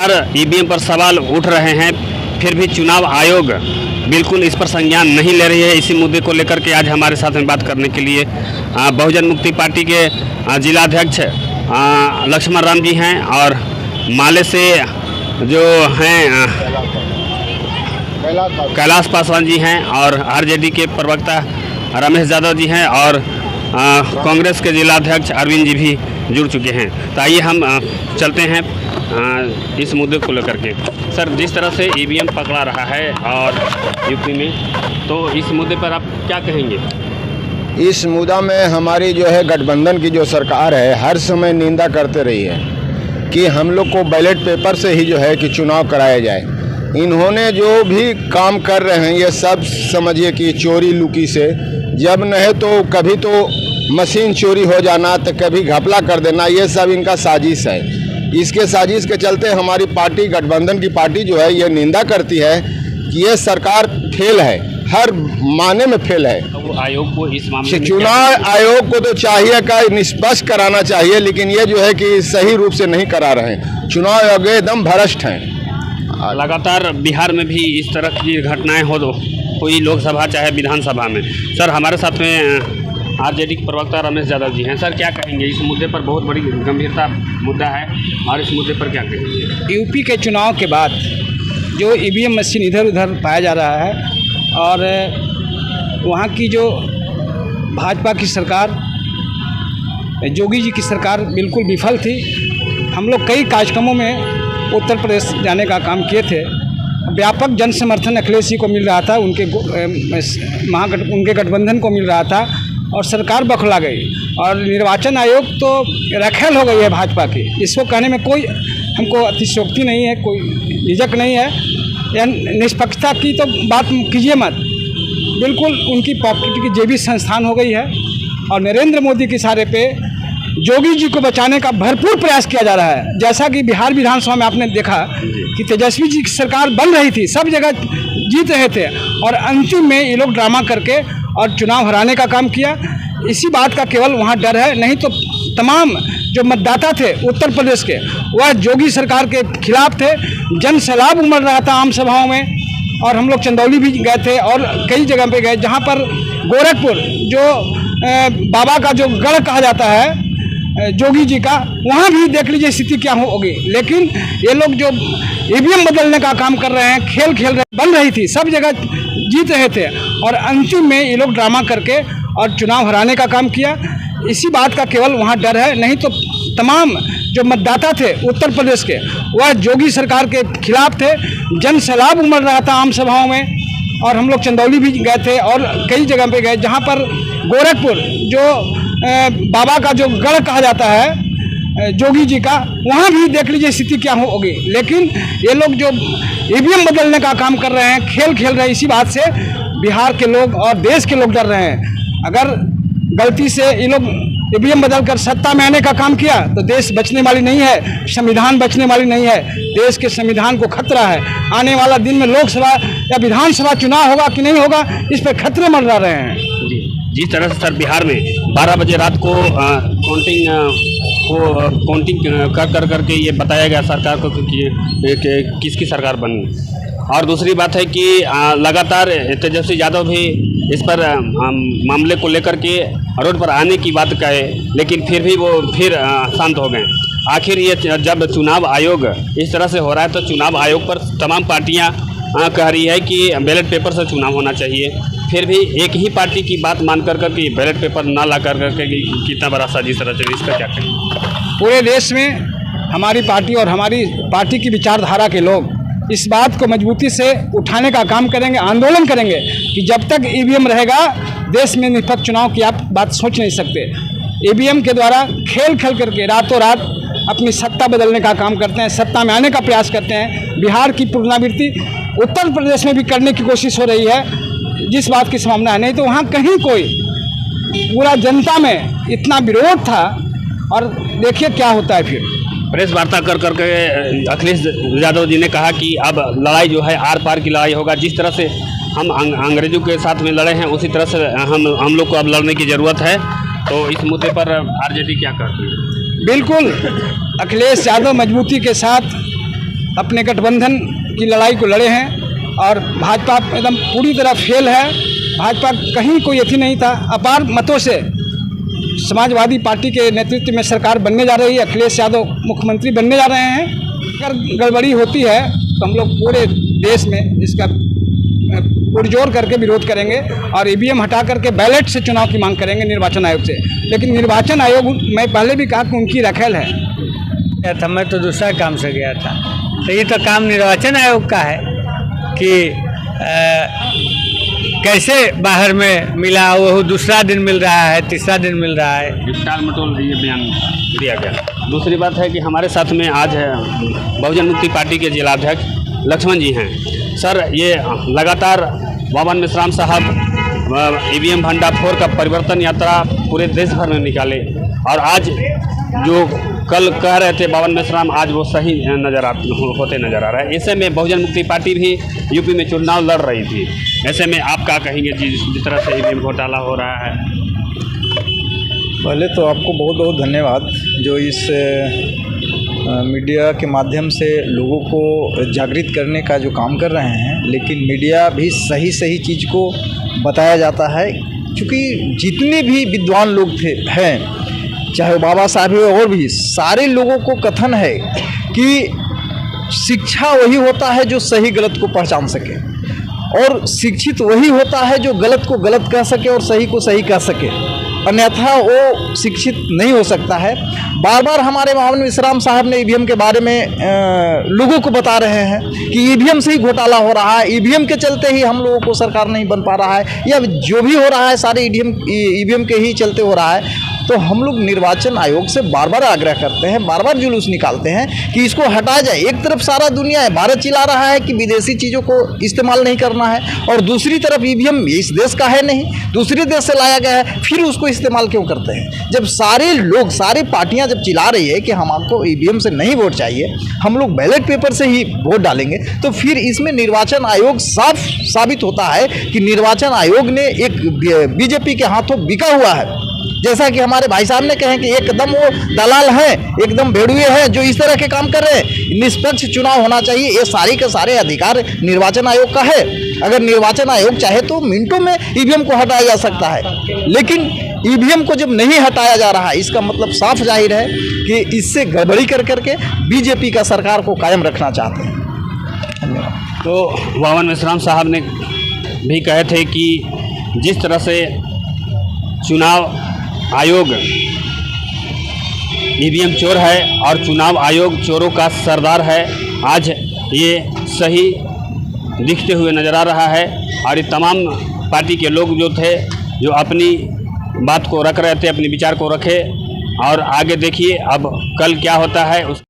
लगातार ईवीएम पर सवाल उठ रहे हैं, फिर भी चुनाव आयोग बिल्कुल इस पर संज्ञान नहीं ले रही है। इसी मुद्दे को लेकर के आज हमारे साथ में बात करने के लिए बहुजन मुक्ति पार्टी के जिलाध्यक्ष लक्ष्मण राम जी हैं और माले से जो हैं कैलाश पासवान जी हैं और आरजेडी के प्रवक्ता रमेश यादव जी हैं और कांग्रेस के जिलाध्यक्ष अरविंद जी भी जुड़ चुके हैं। तो आइए हम चलते हैं इस मुद्दे को लेकर के। सर, जिस तरह से ईवीएम पकड़ा रहा है और यूपी में, तो इस मुद्दे पर आप क्या कहेंगे? इस मुद्दा में हमारी जो है गठबंधन की जो सरकार है हर समय निंदा करते रही है कि हम लोग को बैलेट पेपर से ही जो है कि चुनाव कराया जाए। इन्होंने जो भी काम कर रहे हैं ये सब समझिए कि चोरी लुकी से, जब नहीं तो कभी तो मशीन चोरी हो जाना तो कभी घपला कर देना, ये सब इनका साजिश है। इसके साजिश के चलते हमारी पार्टी, गठबंधन की पार्टी जो है ये निंदा करती है कि ये सरकार फेल है, हर मायने में फेल है। तो आयोग को इस मामले में चुनाव आयोग को तो चाहिए का निष्पक्ष कराना चाहिए, लेकिन ये जो है कि सही रूप से नहीं करा रहे हैं। चुनाव आयोग एकदम भ्रष्ट हैं। लगातार बिहार में भी इस तरह की घटनाएं हुई, लोकसभा चाहे विधानसभा में। सर, हमारे साथ में आरजेडी के प्रवक्ता रमेश यादव जी हैं। सर, क्या कहेंगे इस मुद्दे पर? बहुत बड़ी गंभीरता मुद्दा है और इस मुद्दे पर क्या कहेंगे? यूपी के चुनाव के बाद जो ईवीएम मशीन इधर उधर पाया जा रहा है और वहाँ की जो भाजपा की सरकार, जोगी जी की सरकार बिल्कुल विफल थी। हम लोग कई कार्यक्रमों में उत्तर प्रदेश जाने का काम किए थे। व्यापक जन समर्थन अखिलेश जी को मिल रहा था, उनके गठबंधन को मिल रहा था और सरकार बखला गई और निर्वाचन आयोग तो रखेल हो गई है भाजपा की। इसको कहने में कोई हमको अतिशयोक्ति नहीं है, कोई झिझक नहीं है। या निष्पक्षता की तो बात कीजिए मत, बिल्कुल उनकी पॉपुलरिटी की जेबी संस्थान हो गई है और नरेंद्र मोदी के इशारे पे जोगी जी को बचाने का भरपूर प्रयास किया जा रहा है। जैसा कि बिहार विधानसभा में आपने देखा कि तेजस्वी जी की सरकार बन रही थी, सब जगह जीत रहे थे और अंतिम में ये लोग ड्रामा करके और चुनाव हराने का काम किया। इसी बात का केवल वहाँ डर है, नहीं तो तमाम जो मतदाता थे उत्तर प्रदेश के वह जोगी सरकार के खिलाफ थे। जन सैलाब उमड़ रहा था आम सभाओं में और हम लोग चंदौली भी गए थे और कई जगह पे गए जहाँ पर गोरखपुर जो बाबा का जो गढ़ कहा जाता है जोगी जी का, वहाँ भी देख लीजिए स्थिति क्या होगी। लेकिन ये लोग जो ईवीएम बदलने का काम कर रहे हैं, खेल खेल रहे, बन रही थी, सब जगह जीत रहे थे और अंतिम में ये लोग ड्रामा करके और चुनाव हराने का काम किया। इसी बात का केवल वहाँ डर है, नहीं तो तमाम जो मतदाता थे उत्तर प्रदेश के वह जोगी सरकार के खिलाफ थे। जन सैलाब उमड़ रहा था आम सभाओं में और हम लोग चंदौली भी गए थे और कई जगह पे गए जहाँ पर गोरखपुर जो बाबा का जो गढ़ कहा जाता है जोगी जी का, वहाँ भी देख लीजिए स्थिति क्या होगी। लेकिन ये लोग जो ईवीएम बदलने का काम कर रहे हैं, खेल खेल रहे हैं, इसी बात से बिहार के लोग और देश के लोग डर रहे हैं। अगर गलती से ये लोग ईवीएम बदलकर सत्ता में आने का काम किया तो देश बचने वाली नहीं है, संविधान बचने वाली नहीं है। देश के संविधान को खतरा है। आने वाला दिन में लोकसभा या विधानसभा चुनाव होगा कि नहीं होगा, इस पर खतरे मंडरा रहे हैं। जिस तरह से सर बिहार में 12 बजे रात को काउंटिंग करके ये बताया गया सरकार को कि किसकी सरकार बनी। और दूसरी बात है कि लगातार तेजस्वी यादव भी इस पर मामले को लेकर के रोड पर आने की बात कहे, लेकिन फिर भी वो शांत हो गए। आखिर ये जब चुनाव आयोग इस तरह से हो रहा है तो चुनाव आयोग पर तमाम पार्टियां कह रही है कि बैलेट पेपर से चुनाव होना चाहिए, फिर भी एक ही पार्टी की बात मान कर के बैलेट पेपर ना ला कर के कितना बड़ा साजिश रच रही है, इसका क्या कहें? पूरे देश में हमारी पार्टी और हमारी पार्टी की विचारधारा के लोग इस बात को मजबूती से उठाने का काम करेंगे, आंदोलन करेंगे कि जब तक ईवीएम रहेगा देश में निष्पक्ष चुनाव की आप बात सोच नहीं सकते। ईवीएम के द्वारा खेल खेल करके रातों रात अपनी सत्ता बदलने का काम करते हैं, सत्ता में आने का प्रयास करते हैं। बिहार की पुनरावृत्ति उत्तर प्रदेश में भी करने की कोशिश हो रही है, जिस बात की संभावना है। नहीं तो वहाँ कहीं कोई, पूरा जनता में इतना विरोध था और देखिए क्या होता है। फिर प्रेस वार्ता करके अखिलेश यादव जी ने कहा कि अब लड़ाई जो है आर पार की लड़ाई होगा। जिस तरह से हम अंग्रेजों के साथ में लड़े हैं उसी तरह से हम लोग को अब लड़ने की ज़रूरत है। तो इस मुद्दे पर आरजेडी क्या करती है? बिल्कुल अखिलेश यादव मजबूती के साथ अपने गठबंधन की लड़ाई को लड़े हैं और भाजपा एकदम पूरी तरह फेल है। भाजपा कहीं कोई अथी नहीं था। अपार मतों से समाजवादी पार्टी के नेतृत्व में सरकार बनने जा रही है। अखिलेश यादव मुख्यमंत्री बनने जा रहे हैं। अगर गड़बड़ी होती है तो हम लोग पूरे देश में इसका पुरजोर करके विरोध करेंगे और ईवीएम हटा करके बैलेट से चुनाव की मांग करेंगे निर्वाचन आयोग से। लेकिन निर्वाचन आयोग, मैं पहले भी कहा कि उनकी रखेल है। था मैं तो दूसरा काम से गया था, तो ये तो काम निर्वाचन आयोग का है कि कैसे बाहर में मिला, वो दूसरा दिन मिल रहा है, तीसरा दिन मिल रहा है। टाल मटोल ये बयान दिया गया। दूसरी बात है कि हमारे साथ में आज बहुजन मुक्ति पार्टी के जिलाध्यक्ष लक्ष्मण जी हैं। सर, ये लगातार बावन मिश्राम साहब ईवीएम भंडाफोड़ का परिवर्तन यात्रा पूरे देश भर में निकाले और आज जो कल कह रहे थे बावन मिश्राम, आज वो सही होते नज़र आ रहा है। ऐसे में बहुजन मुक्ति पार्टी भी यूपी में चुनाव लड़ रही थी। ऐसे में आप क्या कहेंगे जिस तरह से ईवीएम घोटाला हो रहा है? पहले तो आपको बहुत बहुत धन्यवाद जो इस मीडिया के माध्यम से लोगों को जागृत करने का जो काम कर रहे हैं। लेकिन मीडिया भी सही चीज़ को बताया जाता है, क्योंकि जितने भी विद्वान लोग हैं, चाहे वो बाबा साहब हो और भी सारे लोगों को कथन है कि शिक्षा वही होता है जो सही गलत को पहचान सके, और शिक्षित वही होता है जो गलत को गलत कह सके और सही को सही कह सके, अन्यथा वो शिक्षित नहीं हो सकता है। बार बार हमारे बावन मिश्राम साहब ने ईवीएम के बारे में लोगों को बता रहे हैं कि ईवीएम से ही घोटाला हो रहा है, ईवीएम के चलते ही हम लोगों को सरकार नहीं बन पा रहा है, या जो भी हो रहा है सारे ईवीएम के ही चलते हो रहा है। तो हम लोग निर्वाचन आयोग से बार बार आग्रह करते हैं, बार बार जुलूस निकालते हैं कि इसको हटाया जाए। एक तरफ सारा दुनिया है, भारत चिल्ला रहा है कि विदेशी चीज़ों को इस्तेमाल नहीं करना है, और दूसरी तरफ ईवीएम इस देश का है नहीं, दूसरे देश से लाया गया है, फिर उसको इस्तेमाल क्यों करते हैं? जब सारे लोग, सारी पार्टियां जब चिल्ला रही है कि हमको ईवीएम से नहीं वोट चाहिए, हम लोग बैलेट पेपर से ही वोट डालेंगे, तो फिर इसमें निर्वाचन आयोग साफ साबित होता है कि निर्वाचन आयोग ने एक बीजेपी के हाथों बिका हुआ है। जैसा कि हमारे भाई साहब ने कहे कि एकदम वो दलाल हैं, एकदम भेड़ुए हैं जो इस तरह के काम कर रहे हैं। निष्पक्ष चुनाव होना चाहिए, ये सारे के सारे अधिकार निर्वाचन आयोग का है। अगर निर्वाचन आयोग चाहे तो मिनटों में ईवीएम को हटाया जा सकता है, लेकिन ईवीएम को जब नहीं हटाया जा रहा है, इसका मतलब साफ जाहिर है कि इससे गड़बड़ी कर करके बीजेपी का सरकार को कायम रखना चाहते हैं। धन्यवाद। तो बावन मिश्राम साहब ने भी कहे थे कि जिस तरह से चुनाव आयोग ईवीएम चोर है और चुनाव आयोग चोरों का सरदार है, आज ये सही दिखते हुए नज़र आ रहा है। और ये तमाम पार्टी के लोग जो थे, जो अपनी बात को रख रहे थे, अपने विचार को रखे, और आगे देखिए अब कल क्या होता है उस